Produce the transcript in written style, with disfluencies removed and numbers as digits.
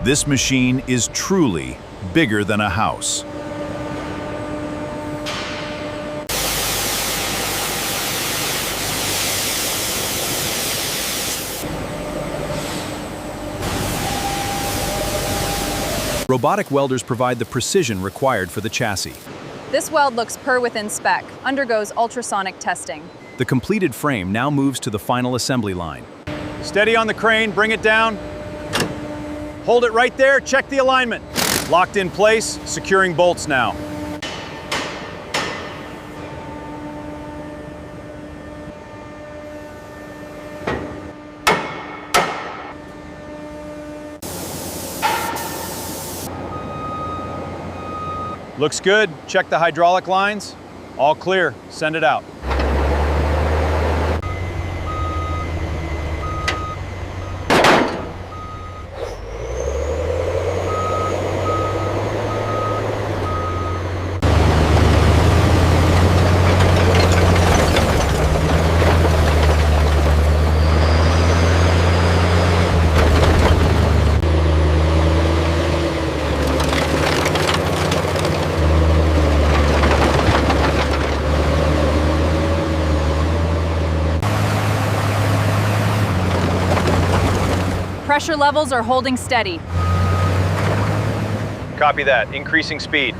This machine is truly bigger than a house. Robotic welders provide the precision required for the chassis. This weld looks within spec, undergoes ultrasonic testing. The completed frame now moves to the final assembly line. Steady on the crane, bring it down. Hold it right there, check the alignment. Locked in place, securing bolts now. Looks good. Check the hydraulic lines. All clear. Send it out. Pressure levels are holding steady. Copy that. Increasing speed.